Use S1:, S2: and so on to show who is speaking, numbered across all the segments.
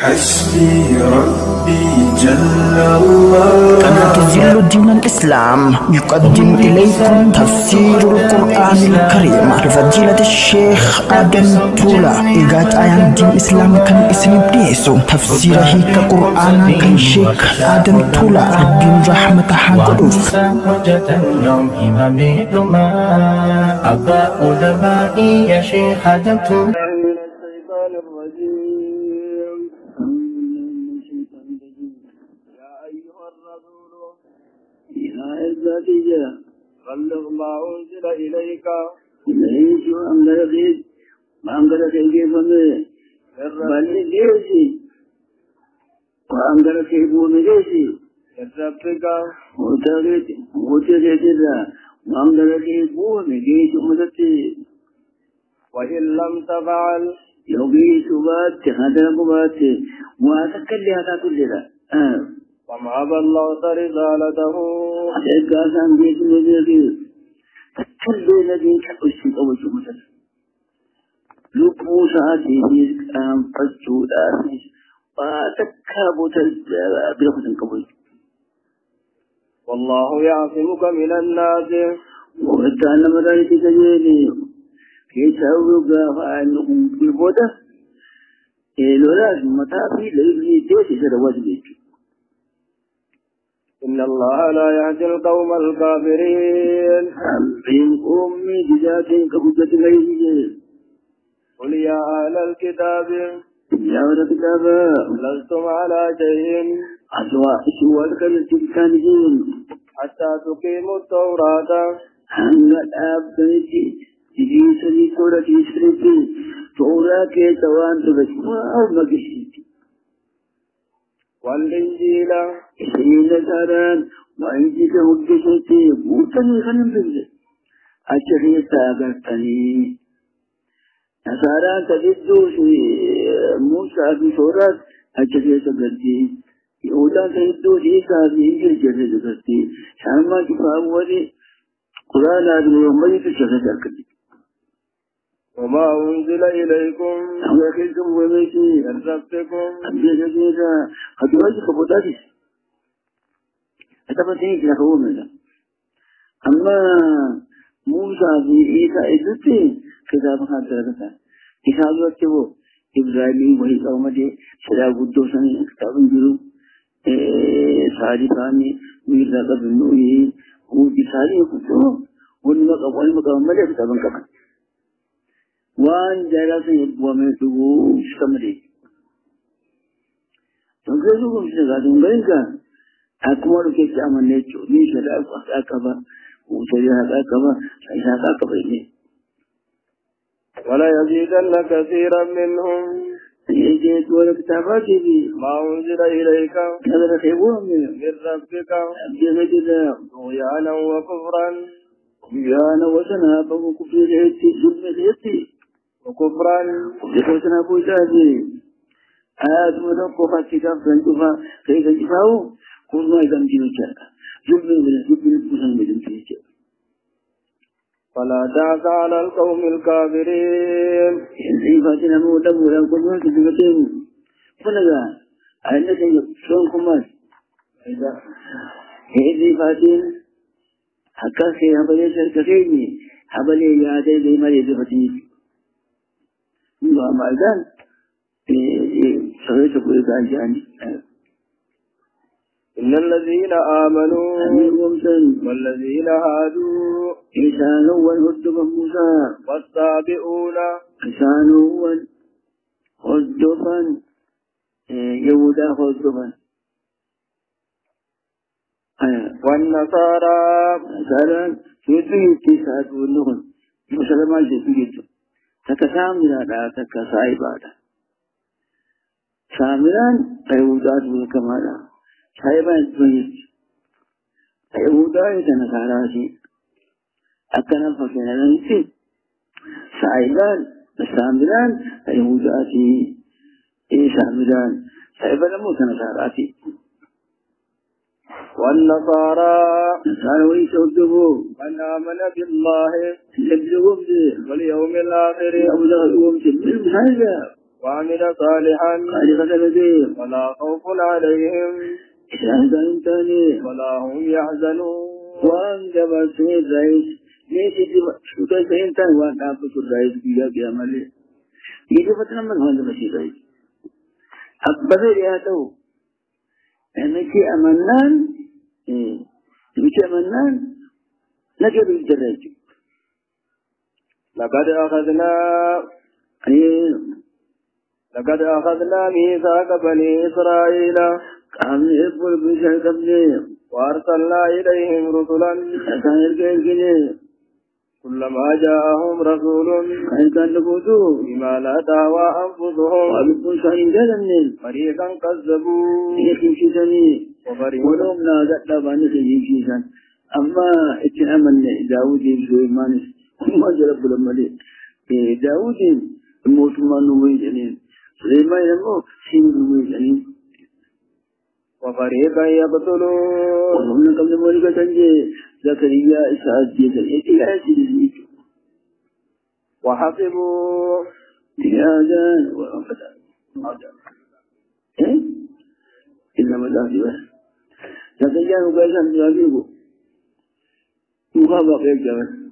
S1: حسبي ربي جل الله.
S2: قناة ظل دين الإسلام يقدم إليكم تفسير القرآن الكريم لفضيلة الشيخ آدم تولا. إيجاد آيات دين الإسلام كان اسم بيسو تفسيره كقرآن كان شيخ آدم تولا الدين رحمة حقوف.
S3: حجة اليوم إمامكما أبا أدبائي يا شيخ آدم تولا.
S4: بلغ ما أنزل إليك إليه أمدركيد ما أمدركيد فمي بلغ جيسي وأمدركيد بومجيسي يتربك وتغيد ما أمدركيد بومجيسي مدتي وإن لم تفعل يوغيس بات هذا بات وأتكلي هذا كل ذا وما بلغت رسالته أتكاسا بيت مدير تكلي الذين كأسي أو شمسة لقو ساعتي أم قصو الآسيس وتكابت بلغة قبل والله يعصمك من الناس وإتعلم ذلك تجيني كي تأوك فأنهم في البودة لولاك متابي لإبني تيسي سرواج بيك إن الله لا يهدي القوم الكافرين من أمي جزات كبجة غيره قل يا أهل الكتاب يا أهل الكتاب لستم على شيء أسوأ الكريم حتى تقيموا التوراة أن الآب بيتي تجي سني سورة إسرائيل توراة كتوان تبسمة أو مكشيتي والإنجيل إسرائيل ساران وإنجيل هجتي موتني خنم بجد أشري تاغرتني نصارى تجدو في موسى في سورة أشري تاغرتي يهودا تجدو عيسى في إنجيل جري تاغرتي شاما كفاهم ولي قرآن آدم يومي تشري تاغرتي وما أنزل إليكم أخذتم وميتي أرزقتكم أبدا جيدا خطواتي خبطاتي أتبتني كلا خومنا أما موسى في إيسا إدتي كتاب خاطرة كتاب وقته إبراهيم وهي قومته سلاح قدوسا كتاب جرو صارفاني ويرزاق بالنوي وبساري قدوه والمقام ملك كتابا كمان وان جالس يبوامه تقول سمري تنقلوا بسرعة تنقلوا أكمل كتاب من نجو نيشة أكبر وسريها أكبر سيها أكبر ولا يزيدن كثيرا منهم يجيت والكتابات ما أنزل إليك هذا خيبون من ربك أبجد طغيانا وكفرا طغيانا وسنابا وكفر الهيتي ظلم الهيتي وكفرا وكفرنا بوجاهي آدم ربك كتاب فانتفا كيف انتفاو كل ما يدام جيوشا ظلم البوسن مدن فيجا فلا تعس على القوم الكافرين إن فاتنا موتا مولا كل ما تدفتين فلقا أنك يكسون كمال إذن فاتين حقا كي هبلي سركتيني هبلي يادي بما يدفتين وما أيضا سويت كل جاني إن الذين آمنوا والذين هادوا إنسان والهدف موسى والسابئون إنسان والهدفا يهودا هدفا والنصارى سيدي سادونهم مسلمان سيدي تكسامنا لا تكسايبادا سامران يهودات وكمالا سايبان تونيت يهودا يتنصارى أكنا فكنا ننسي سايبان سامران يهودات سامران سايبان متنصارى والنصارى ويشهدوا من آمن بالله يبلغهم واليوم الآخر أبلغهم بالمساجة وعمل صالحا فلا خوف عليهم ولا هم يحزنون وأنجب السيد رئيس ليش شكرا سينتان وانا أبو الرئيس بيا بيعمله يجب فتنا من هذا الشيء رئيس أكبر رياته أنك أمنان بك أمنان نجد الجرائج لقد أخذنا ميثاق بني إسرائيل كان يقول بشيء قبلي وأرسلنا إليهم رسلا كلما جاءهم رسول بما لا تهوى أنفسهم فريقا كذبوا ولهم نازل لباني خيشيشا أما اتنامن داود سليمان ما جرب الملك داود الموت ما نوي جنين سليمان الموت سين نوي جنين وفريقا يقتلون وهم قبل مولك تنجي زكريا إسحاق جيدا وحسبوا لآذان وأنفتان إنما لا سواه زكريا مقايسا بجابيه مخابق يجابه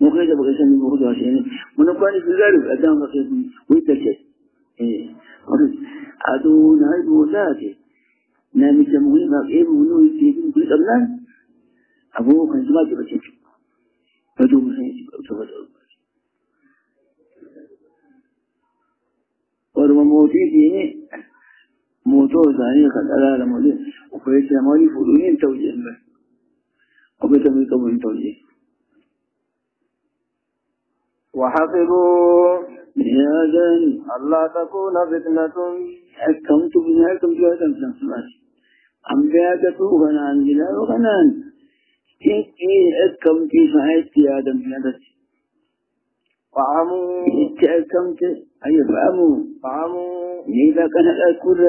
S4: مخيطة بقيسا من مخدوها شيئا ونقاني في ذلك أدام بقيسا ويتكي عدون عيد وذاته نامي سموه ما قيم ونوه يتيجين كل قبلان أبوه كان زماجي بشيك فدوه مسيح أبتغل ورما موتي ديني موتوه ثاني قد ألا لمولين وفيت سمالي فلوين توجيه به وبتمي قبل توجيه وحفظوا بهذا ألا تكون فتنة حكمت بناكم جهة سمسمات أنبياء غنان بلا وغنان إنتي حكمت فعيت يا آدم بنادت فعموا حكمت أي فعموا إذا كان الأكل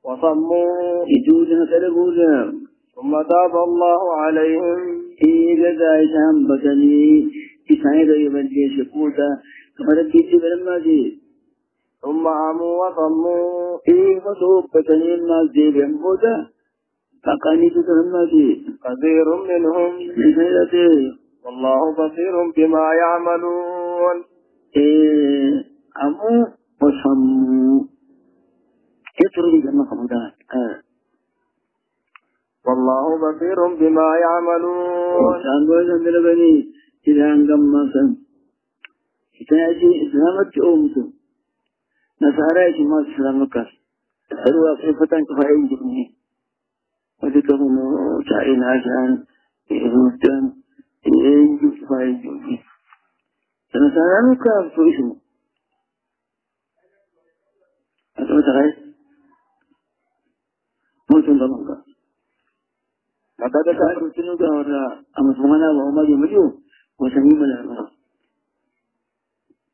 S4: وصموا يجوزنا كالبوزا ثم تاب الله عليهم إذا ذايشان بكني إسعيد يبدي شكوتا فرديت بلما جيت ثم عموا وصموا وصوب بكني الناس جيب ينبوتا فقانيت بلما جيت كثير منهم بسيرته والله بصير بما يعملون عموا وصموا يترون جمع خمودات والله بصير بما يعملون سانبوي سندل بني إذا أنقم ماسن إتناجي إسلامك أمسو نصارى ما إسلامك أروا كيفتان كفاين جرمي وذكرهم شعين عشان إهودان إنجو كفاين جرمي نصارى مكاف سويسو أتوا تغير موتون دمانك لقد كانوا تنوغا ورا أمسمنا وهم يمليون وسميم الأمر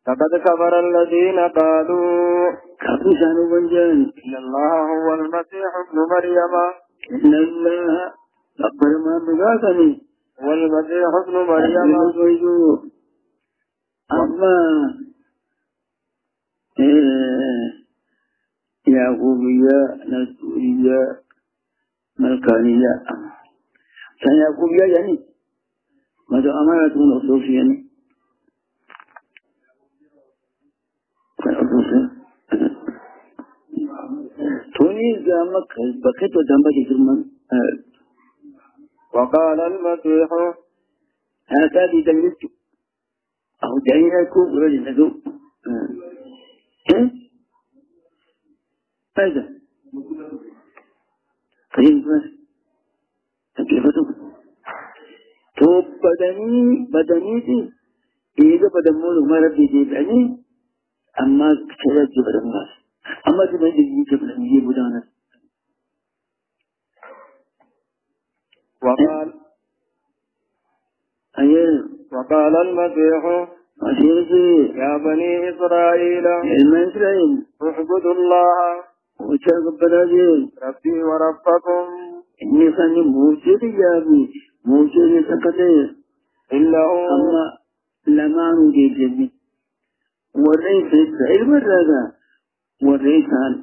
S4: لقد كفر الذين قالوا كفر سانو بنجان إن الله هو المسيح ابن مريم إن الله أكبر ما بغاثني هو المسيح ابن مريم أما يعقوبية نسورية ملكانية سيعقوبية يعني ماذا أمانة من أصوصي يعني توني زامك بكت ودمبك جرمان وقال المسيح هكذا دلت أو دعيناكم رجل نذوب هذا طيب كيف تقول تو بدني إذا بدمول ما ربي جيبني أما كذا جبر الناس أما جبر جبرني يبودانا وقال المسيح يا بني إسرائيل اعبدوا الله ربي وربكم إني خاني موجود يابي موجود سكتي إلا أما لما نجي جميع وليس علم الرجاء وريسان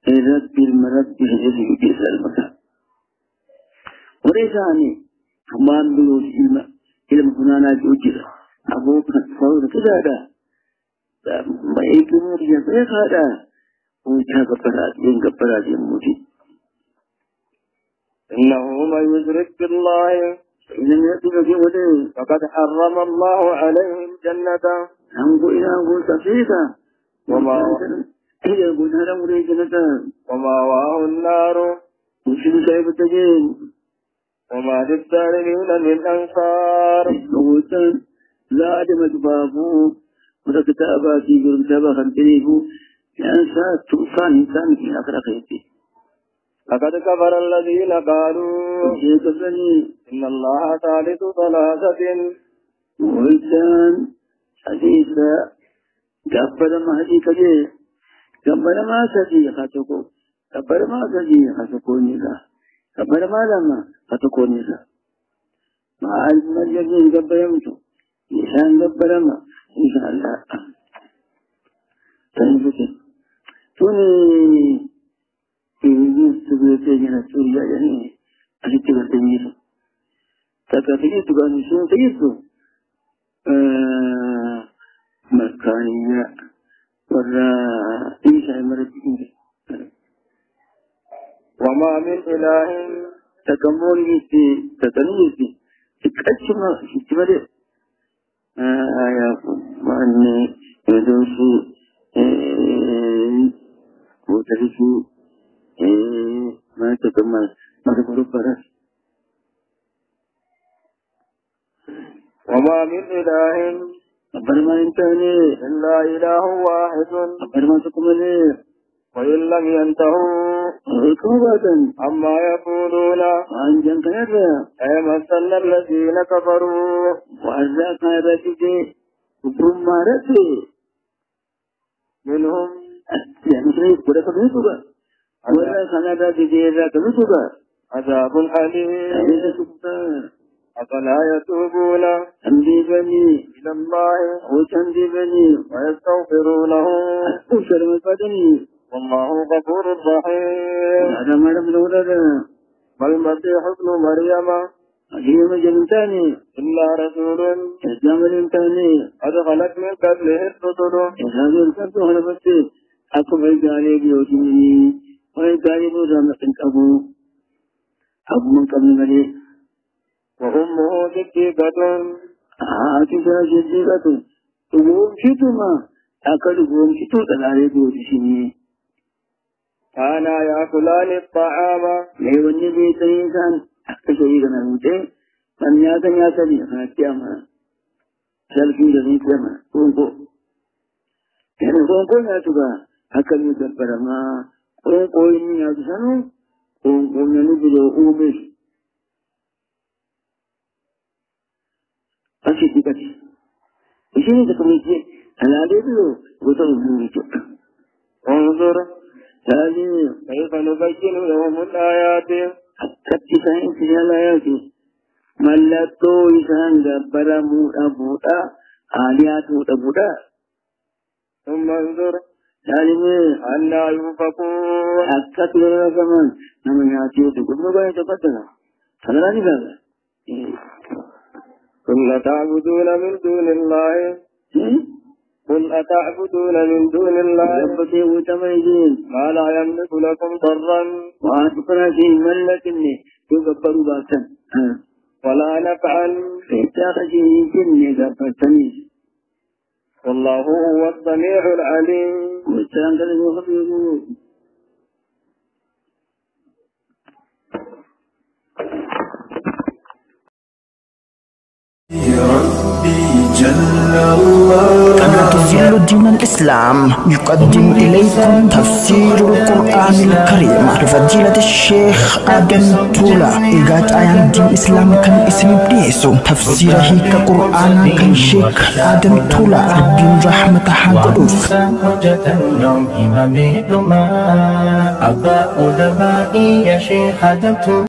S4: رب المرب هذه جزء المكان وريساني حمان بلوز إلما هنانا جوجر أبوك فوض كذا ما يكون يفرق هذا ويتاك براد ينقى براد يموتي إنه ما يشرك بالله إنما يأتي في وده فقد حرم الله عليه الجنة أنقو إلى أنقو سفيدا وما واه النار وشن سيب التجين وما للظالمين من أنصار لا أدمت بابو وكتابا في كتابا خنتريبو ينسى توفان إنسان في آخر خيتي لقد كفر الذين قالوا إن الله ثالث ثلاثة وإنسان حديثا كبر ما هدي كجي كبر ما سدي خاتكو كبر ما سدي خاتكو نيلا كبر ما لما خاتكو نيلا ما المجد كبر يمتو إنسان كبر ما إن شاء الله تنفك توني سبيتنا سوريا يعني أشتغل تنير تكفيه تقول شو تيسو مكانية ولا إيش مرتين وما من إله تكمل يسي تتنيسي تكشما شتمره يا فماني يدوسي وتريسي ما تكمل ما تقول برس وما من إله أبرما إنتهني إلا إله واحد أبرما تكملي وإن لم ينتهوا عقوبة عما يقولون عن جنكر أيمسن الذين كفروا وأزاق رجدي وكم رجدي منهم يعني شيء كده كميتوغا ولا سنة جديدة كميتوغا عذاب أليم أفلا يتوبون تنبيبني إلى الله وتنبيبني ويستغفرونه أكثر من بدني والله غفور رحيم هذا ما لم نولد ما المسيح ابن مريم أجيب جنتاني إلا رسول إسلام الإنساني أدخلت من قبله الرسل إسلام الكتب على بسي أكبر جاري بيوتني ويجاري بوزامة أبو من قبل مليك وأمه صديقة عاتشة صديقة تقوم شتما أكد قوم شتو تلالي بوتشني كانا يأكلان الطعام ليوني بيتنيسان أكشيئا نموتي من ياتن ياتني خاتياما سلكين جزيك لما قومكو يعني قومكو ياتوكا أكد يتبرما قومكو إني ياتسانو قومكو ننبلو أومش أشيء كذي، إيشني تكملتي، أنا أدري وتو بيجو. انظر، هذه كيف نبين لهم الآيات حتى تفهم في الآيات. ملتو إنسان جبر أبودا، آليات أبودا. ثم انظر، هذه أن يوفقون أكثر من زمان، نحن يأتي تقول نبغى تبتنا. هذا لا نبغى. قل أتعبدون من دون الله ما لا يملك لكم ضرا وأتقنا في ملكني يكبر باتا ولا نفعا فيتاخذي جنة كفتني والله هو السميع العليم مستنقل وخبير
S2: قناة ظل دين الإسلام يقدم إليكم تفسير القرآن الكريم لفضيلة الشيخ آدم تولا إيجاد آيان دين الإسلام كان اسم بنيسو تفسيره كقرآن كان شيخ آدم تولا ربين رحمة حقوف
S3: حجة اليوم إمامي لما أبا أدبائي يا شيخ آدم تولا